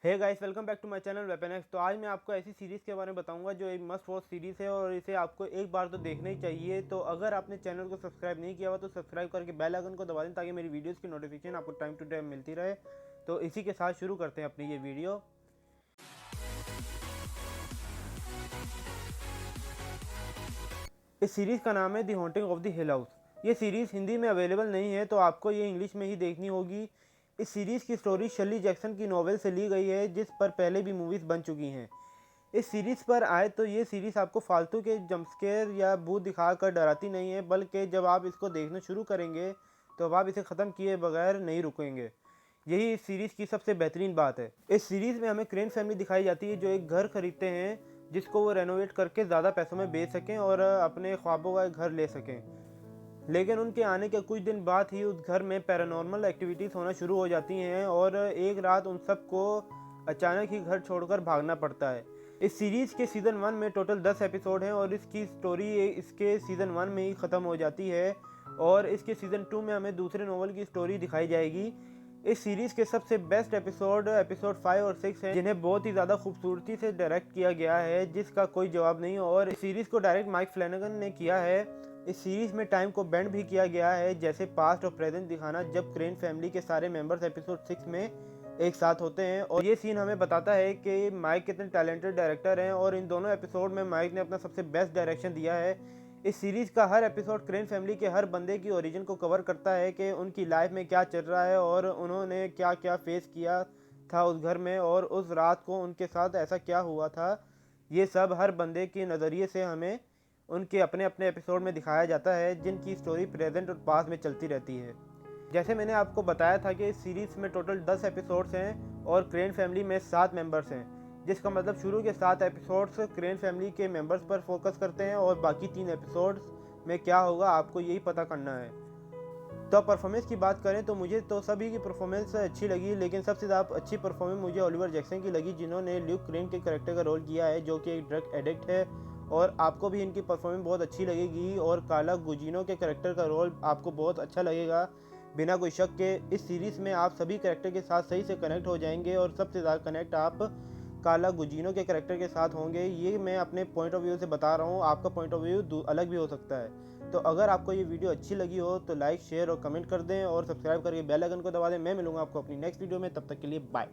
Hey guys, welcome back to my channel weapon X. तो आज मैं आपको ऐसी सीरीज़ के बारे में बताऊंगा जो एक मस्ट वॉच सीरीज़ है और इसे आपको एक बार तो देखना ही चाहिए। तो अगर आपने चैनल को सब्सक्राइब नहीं किया हुआ तो सब्सक्राइब करके बेल आइकन को दबा दें ताकि मेरी वीडियोस की नोटिफिकेशन आपको टाइम टू टाइम मिलती रहे। तो इसी के साथ शुरू करते हैं अपनी ये वीडियो। इस सीरीज़ का नाम है the haunting of the hill house. ये सीरीज़ हिंदी में अवेलेबल नहीं है तो आपको ये इंग्लिश में ही देखनी होगी। इस सीरीज़ की स्टोरी शर्ली जैक्सन की नॉवेल से ली गई है जिस पर पहले भी मूवीज़ बन चुकी हैं। इस सीरीज़ पर आए तो ये सीरीज़ आपको फालतू के जंपस्केयर या भूत दिखाकर डराती नहीं है, बल्कि जब आप इसको देखना शुरू करेंगे तो अब आप इसे ख़त्म किए बगैर नहीं रुकेंगे। यही इस सीरीज़ की सबसे बेहतरीन बात है। इस सीरीज़ में हमें क्रेन फैमिली दिखाई जाती है जो एक घर खरीदते हैं जिसको वो रेनोवेट करके ज़्यादा पैसों में बेच सकें और अपने ख्वाबों का एक घर ले सकें। लेकिन उनके आने के कुछ दिन बाद ही उस घर में पैरानॉर्मल एक्टिविटीज़ होना शुरू हो जाती हैं और एक रात उन सबको अचानक ही घर छोड़कर भागना पड़ता है। इस सीरीज़ के सीज़न 1 में टोटल 10 एपिसोड हैं और इसकी स्टोरी इसके सीज़न 1 में ही ख़त्म हो जाती है और इसके सीज़न 2 में हमें दूसरे नोवेल की स्टोरी दिखाई जाएगी। इस सीरीज़ के सबसे बेस्ट एपिसोड 5 और 6 हैं जिन्हें बहुत ही ज़्यादा खूबसूरती से डायरेक्ट किया गया है जिसका कोई जवाब नहीं। और इस सीरीज़ को डायरेक्ट माइक फ्लैनेगन ने किया है। इस सीरीज़ में टाइम को बेंड भी किया गया है, जैसे पास्ट और प्रेजेंट दिखाना, जब क्रेन फैमिली के सारे मेंबर्स एपिसोड 6 में एक साथ होते हैं। और ये सीन हमें बताता है कि माइक कितने टैलेंटेड डायरेक्टर हैं और इन दोनों एपिसोड में माइक ने अपना सबसे बेस्ट डायरेक्शन दिया है। इस सीरीज़ का हर एपिसोड क्रेन फैमिली के हर बंदे की ओरिजिन को कवर करता है कि उनकी लाइफ में क्या चल रहा है और उन्होंने क्या क्या फेस किया था उस घर में और उस रात को उनके साथ ऐसा क्या हुआ था। ये सब हर बंदे के नज़रिए से हमें उनके अपने अपने एपिसोड में दिखाया जाता है जिनकी स्टोरी प्रेजेंट और पास्ट में चलती रहती है। जैसे मैंने आपको बताया था कि इस सीरीज़ में टोटल 10 एपिसोड्स हैं और क्रेन फैमिली में 7 मेंबर्स हैं, जिसका मतलब शुरू के 7 एपिसोड्स क्रेन फैमिली के मेंबर्स पर फोकस करते हैं और बाकी 3 एपिसोड्स में क्या होगा आपको यही पता करना है। तो परफॉर्मेंस की बात करें तो मुझे तो सभी की परफॉर्मेंस अच्छी लगी, लेकिन सबसे ज़्यादा अच्छी परफॉर्मेंस मुझे ओलिवर जैक्सन की लगी जिन्होंने ल्यूक क्रेन के करेक्टर का रोल किया है जो कि एक ड्रग एडिक्ट है। और आपको भी इनकी परफॉर्मेंस बहुत अच्छी लगेगी और कार्ला गुजिनो के करेक्टर का रोल आपको बहुत अच्छा लगेगा। बिना कोई शक के इस सीरीज़ में आप सभी करेक्टर के साथ सही से कनेक्ट हो जाएंगे और सबसे ज़्यादा कनेक्ट आप कार्ला गुजिनो के करेक्टर के साथ होंगे। ये मैं अपने पॉइंट ऑफ व्यू से बता रहा हूँ, आपका पॉइंट ऑफ व्यू अलग भी हो सकता है। तो अगर आपको ये वीडियो अच्छी लगी हो तो लाइक शेयर और कमेंट कर दें और सब्सक्राइब करके बेल आइकन को दबा दें। मैं मिलूंगा आपको अपनी नेक्स्ट वीडियो में, तब तक के लिए बाय।